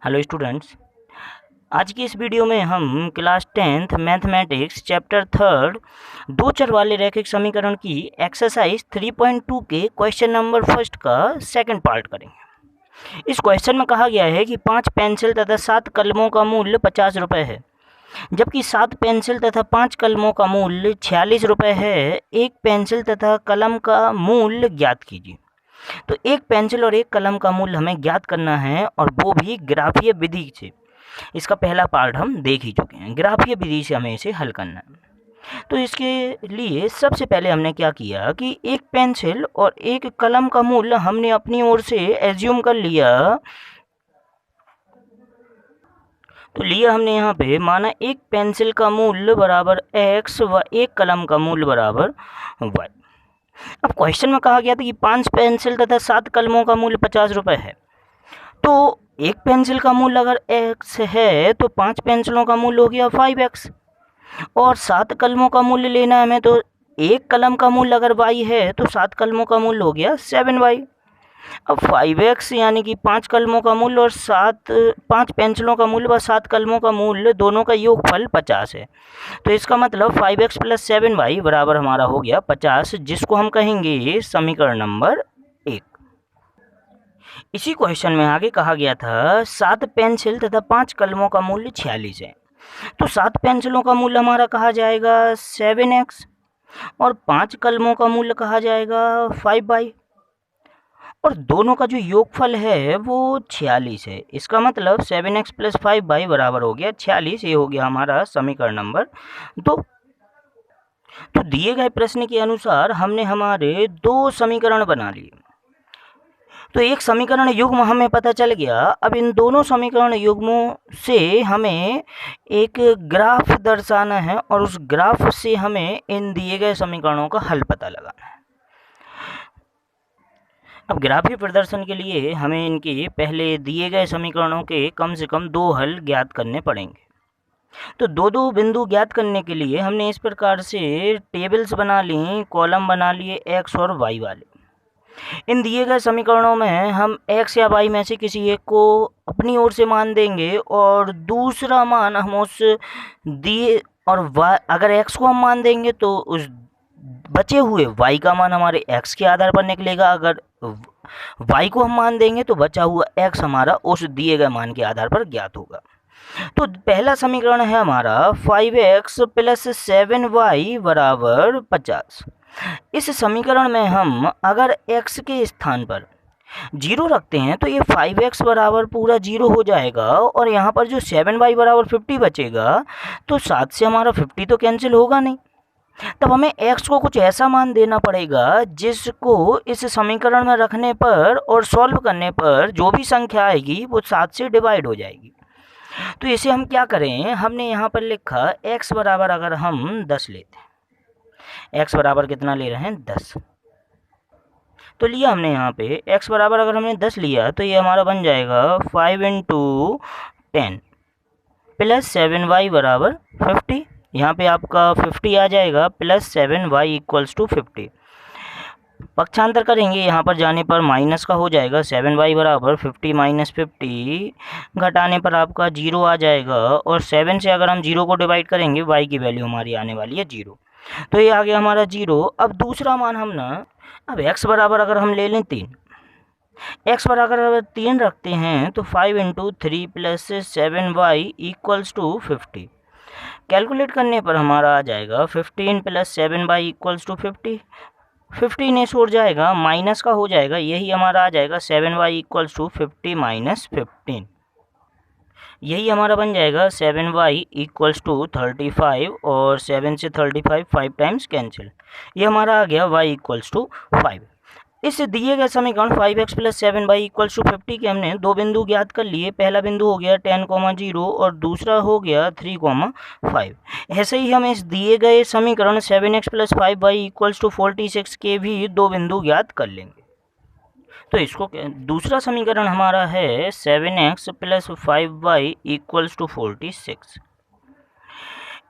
Hello students. आज की इस वीडियो में हम क्लास 10th मैथमेटिक्स चैप्टर 3 दो चर वाले रैखिक समीकरण की एक्सरसाइज 3.2 के क्वेश्चन नंबर फर्स्ट का सेकंड पार्ट करेंगे। इस क्वेश्चन में कहा गया है कि 5 पेंसिल तथा 7 कलमों का मूल्य 50 रुपये है, जबकि 7 पेंसिल तथा 5 कलमों का मूल्य 46 रुपये है। एक पेंसिल तथा कलम का मूल्य ज्ञात कीजिए। तो एक पेंसिल और एक कलम का मूल्य हमें ज्ञात करना है, और वो भी ग्राफीय विधि से। इसका पहला पार्ट हम देख ही चुके हैं। ग्राफीय विधि से हमें इसे हल करना है। तो इसके लिए सबसे पहले हमने क्या किया कि एक पेंसिल और एक कलम का मूल्य हमने अपनी ओर से एज्यूम कर लिया। तो लिया हमने यहाँ पे माना एक पेंसिल का मूल्य बराबर x व एक कलम का मूल्य बराबर y। अब क्वेश्चन में कहा गया था कि 5 पेंसिल तथा 7 कलमों का मूल्य 50 रुपये है। तो एक पेंसिल का मूल्य अगर x है तो 5 पेंसिलों का मूल्य हो गया 5x, और 7 कलमों का मूल्य लेना है हमें, तो एक कलम का मूल्य अगर y है तो 7 कलमों का मूल्य हो गया 7y। अब 5x यानी कि 5 कलमों का मूल्य और 5 पेंसिलों का मूल्य व 7 कलमों का मूल्य दोनों का योगफल 50 है। तो इसका मतलब 5x प्लस 7y बराबर हमारा हो गया 50, जिसको हम कहेंगे समीकरण नंबर 1। इसी क्वेश्चन में आगे कहा गया था 7 पेंसिल तथा 5 कलमों का मूल्य 46 है। तो 7 पेंसिलों का मूल्य हमारा कहा जाएगा 7x, और 5 कलमों का मूल्य कहा जाएगा 5y, और दोनों का जो योगफल है वो 46 है। इसका मतलब 7x प्लस 5y बराबर हो गया 46। ये हो गया हमारा समीकरण नंबर 2। तो दिए गए प्रश्न के अनुसार हमने हमारे दो समीकरण बना लिए। तो एक समीकरण युग्म हमें पता चल गया। अब इन दोनों समीकरण युग्मों से हमें एक ग्राफ दर्शाना है, और उस ग्राफ से हमें इन दिए गए समीकरणों का हल पता लगाना है। अब ग्राफीय प्रदर्शन के लिए हमें इनके पहले दिए गए समीकरणों के कम से कम 2 हल ज्ञात करने पड़ेंगे। तो दो दो बिंदु ज्ञात करने के लिए हमने इस प्रकार से टेबल्स बना ली, कॉलम बना लिए एक्स और वाई वाले। इन दिए गए समीकरणों में हम x या y में से किसी एक को अपनी ओर से मान देंगे, और दूसरा मान हम उस दिए, और y अगर x को हम मान देंगे तो उस बचे हुए y का मान हमारे x के आधार पर निकलेगा। अगर y को हम मान देंगे तो बचा हुआ x हमारा उस दिए गए मान के आधार पर ज्ञात होगा। तो पहला समीकरण है हमारा 5x प्लस 7y बराबर 50। इस समीकरण में हम अगर x के स्थान पर 0 रखते हैं तो ये 5x बराबर पूरा 0 हो जाएगा, और यहाँ पर जो 7y बराबर 50 बचेगा, तो 7 से हमारा 50 तो कैंसिल होगा नहीं। तब हमें x को कुछ ऐसा मान देना पड़ेगा जिसको इस समीकरण में रखने पर और सॉल्व करने पर जो भी संख्या आएगी वो 7 से डिवाइड हो जाएगी। तो इसे हम क्या करें, हमने यहाँ पर लिखा x बराबर अगर हम 10 लेते हैं, x बराबर कितना ले रहे हैं 10। तो लिया हमने यहाँ पे x बराबर अगर हमने 10 लिया तो ये हमारा बन जाएगा 5 इंटू 10 प्लस 7y बराबर 50। यहाँ पे आपका 50 आ जाएगा, प्लस 7y इक्वल्स टू 50। पक्षांतर करेंगे, यहाँ पर जाने पर माइनस का हो जाएगा। 7y बराबर 50 माइनस 50, घटाने पर आपका 0 आ जाएगा, और 7 से अगर हम 0 को डिवाइड करेंगे y की वैल्यू हमारी आने वाली है 0। तो ये आ गया हमारा 0। अब दूसरा मान हम ना, अब x बराबर अगर हम ले लें 3, x बराबर अगर 3 रखते हैं तो 5 into 3 plus 7y equals to 50। Calculate करने पर हमारा आ जाएगा 15 प्लस 7y इक्वल्स टू 50। 15 ने छोड़ जाएगा, माइनस का हो जाएगा, यही हमारा आ जाएगा 7y इक्वल्स टू 50 माइनस 15। यही हमारा बन जाएगा 7y इक्वल्स टू 35, और 7 से 35 5 टाइम्स कैंसिल। ये हमारा आ गया y इक्वल्स टू 5। इस दिए गए समीकरण 5x plus 7y equals to 50 के हमने दो बिंदु ज्ञात कर लिए। पहला बिंदु हो गया 10,0 और दूसरा हो गया 3,5। ऐसे ही हम इस दिए गए समीकरण 7x plus 5y equals to 46 के भी दो बिंदु ज्ञात कर लेंगे। तो इसको दूसरा समीकरण हमारा है 7x plus 5y equals to 46।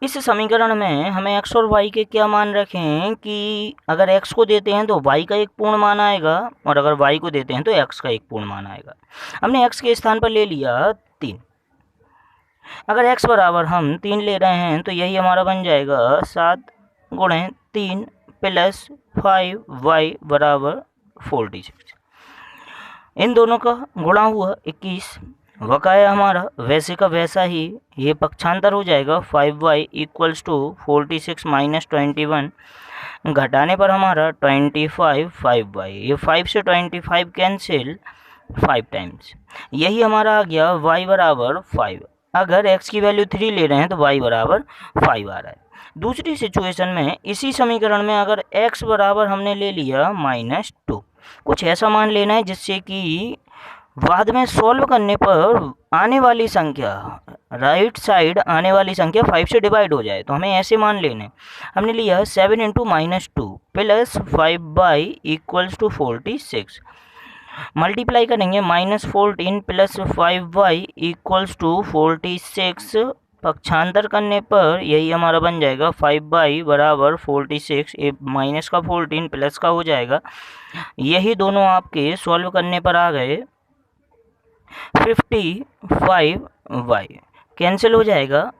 इस समीकरण में हमें x और y के क्या मान रखें कि अगर x को देते हैं तो y का एक पूर्ण मान आएगा, और अगर y को देते हैं तो x का एक पूर्ण मान आएगा। हमने x के स्थान पर ले लिया 3। अगर x बराबर हम 3 ले रहे हैं तो यही हमारा बन जाएगा 7 गुणे 3 प्लस 5y बराबर 46। इन दोनों का गुणा हुआ 21। बकाया हमारा वैसे का वैसा ही ये पक्षांतर हो जाएगा 5y इक्वल्स टू 46 माइनस 21, घटाने पर हमारा 25 5y, ये 5 से 25 कैंसिल 5 टाइम्स, यही हमारा आ गया y बराबर 5। अगर x की वैल्यू 3 ले रहे हैं तो y बराबर 5 आ रहा है। दूसरी सिचुएशन में इसी समीकरण में अगर x बराबर हमने ले लिया -2, कुछ ऐसा मान लेना है जिससे कि बाद में सॉल्व करने पर आने वाली संख्या, राइट साइड आने वाली संख्या 5 से डिवाइड हो जाए, तो हमें ऐसे मान लेने। हमने लिया 7 into -2 plus 5y equals to 46, multiply करेंगे -14 प्लस 5y इक्वल्स टू 46, पक्षांतर करने पर यही हमारा बन जाएगा 5y बराबर 46, ये माइनस का 14 प्लस का हो जाएगा, यही दोनों आपके सॉल्व करने पर आ गए 55y, कैंसिल हो जाएगा,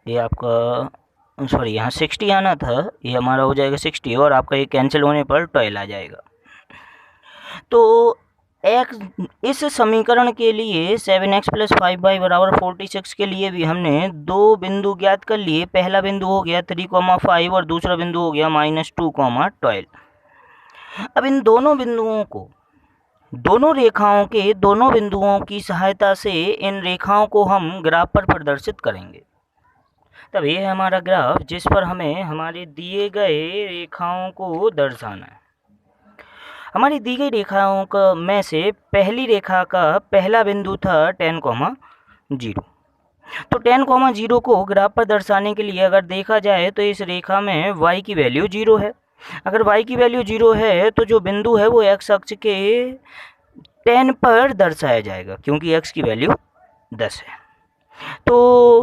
ये आपका सॉरी यहाँ 60 आना था, ये हमारा हो जाएगा 60 और आपका ये कैंसिल होने पर 12 आ जाएगा। तो इस समीकरण के लिए 7x प्लस 5y बराबर 46 के लिए भी हमने दो बिंदु ज्ञात कर लिए। पहला बिंदु हो गया 3,5 और दूसरा बिंदु हो गया -2,12। अब इन दोनों बिंदुओं को, दोनों रेखाओं के दोनों बिंदुओं की सहायता से इन रेखाओं को हम ग्राफ पर प्रदर्शित करेंगे। तब ये है हमारा ग्राफ जिस पर हमें हमारे दिए गए रेखाओं को दर्शाना है। हमारी दी गई रेखाओं का में से पहली रेखा का पहला बिंदु था 10,0। तो 10,0 को ग्राफ पर दर्शाने के लिए अगर देखा जाए तो इस रेखा में y की वैल्यू 0 है। अगर y की वैल्यू 0 है तो जो बिंदु है वो x अक्ष के 10 पर दर्शाया जाएगा, क्योंकि x की वैल्यू 10 है। तो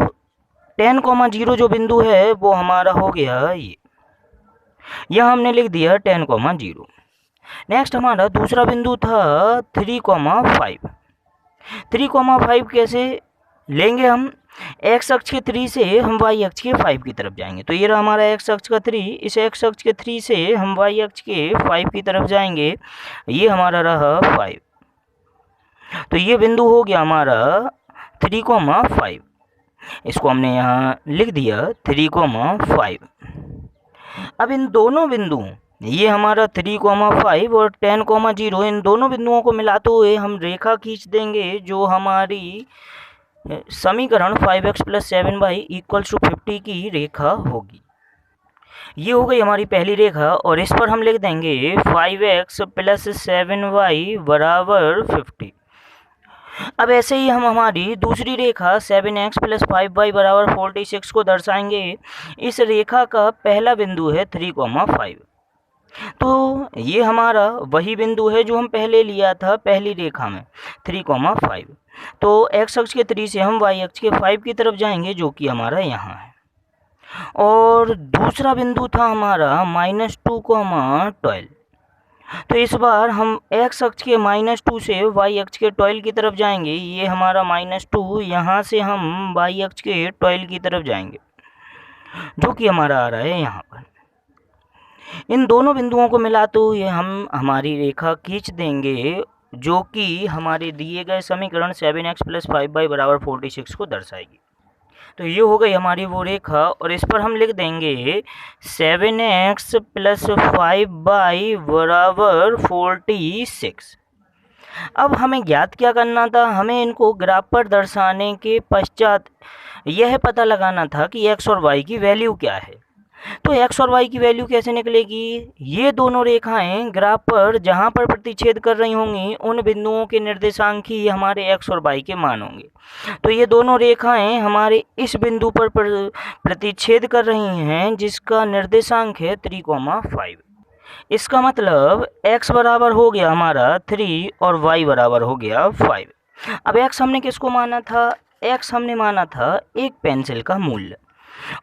10,0 जो बिंदु है वो हमारा हो गया ये, यह हमने लिख दिया 10,0। नेक्स्ट हमारा दूसरा बिंदु था 3,5। 3,5 कैसे लेंगे हम? x अक्ष के 3 से हम y अक्ष के 5 की तरफ जाएंगे। तो ये रहा हमारा x अक्ष का 3, इस x अक्ष के 3 से हम y अक्ष के 5 की तरफ जाएंगे, ये हमारा रहा 5। तो ये बिंदु हो गया हमारा 3,5, इसको हमने यहाँ लिख दिया 3,5। अब इन दोनों बिंदुओं, ये हमारा 3,5 और 10,0, इन दोनों बिंदुओं को मिलाते हुए हम रेखा खींच देंगे जो हमारी समीकरण 5x plus 7y equals to 50 की रेखा होगी। ये हो गई हमारी पहली रेखा और इस पर हम लिख देंगे 5x प्लस 7y बराबर 50। अब ऐसे ही हम हमारी दूसरी रेखा 7x प्लस 5y बराबर 46 को दर्शाएंगे। इस रेखा का पहला बिंदु है 3,5। तो ये हमारा वही बिंदु है जो हम पहले लिया था पहली रेखा में 3,5। तो x अक्ष के 3 से हम y अक्ष के 5 की तरफ जाएंगे, जो कि हमारा यहाँ है। और दूसरा बिंदु था हमारा -2,12। तो इस बार हम x अक्ष के -2 से y अक्ष के 12 की तरफ जाएंगे, ये हमारा -2, यहाँ से हम y अक्ष के 12 की तरफ जाएंगे, जो कि हमारा आ रहा है यहाँ पर। इन दोनों बिंदुओं को मिलाते हुए हम हमारी रेखा खींच देंगे जो कि हमारे दिए गए समीकरण 7x प्लस 5y बराबर 46 को दर्शाएगी। तो ये हो गई हमारी वो रेखा और इस पर हम लिख देंगे 7x प्लस 5y बराबर 46। अब हमें ज्ञात क्या करना था? हमें इनको ग्राफ पर दर्शाने के पश्चात यह पता लगाना था कि x और y की वैल्यू क्या है। तो x और y की वैल्यू कैसे निकलेगी? ये दोनों रेखाएं ग्राफ पर जहां पर प्रतिच्छेद कर रही होंगी उन बिंदुओं के निर्देशांक ही हमारे x और y के मान होंगे। तो ये दोनों रेखाएं हमारे इस बिंदु पर प्रतिच्छेद कर रही हैं जिसका निर्देशांक है 3,5। इसका मतलब x बराबर हो गया हमारा 3 और y बराबर हो गया 5। अब x हमने किसको माना था? x हमने माना था एक पेंसिल का मूल्य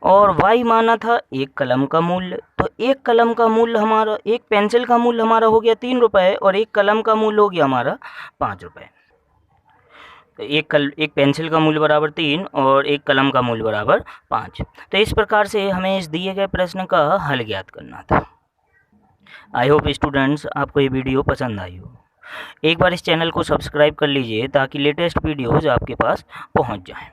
और y माना था एक कलम का मूल्य। तो एक कलम का मूल्य हमारा, एक पेंसिल का मूल्य हमारा हो गया 3 रुपये और एक कलम का मूल्य हो गया हमारा 5 रुपये। एक पेंसिल का मूल्य बराबर 3 और एक कलम का मूल्य बराबर 5। तो इस प्रकार से हमें इस दिए गए प्रश्न का हल ज्ञात करना था। आई होप स्टूडेंट्स आपको ये वीडियो पसंद आई हो। एक बार इस चैनल को सब्सक्राइब कर लीजिए ताकि लेटेस्ट वीडियोज़ आपके पास पहुंच जाएं।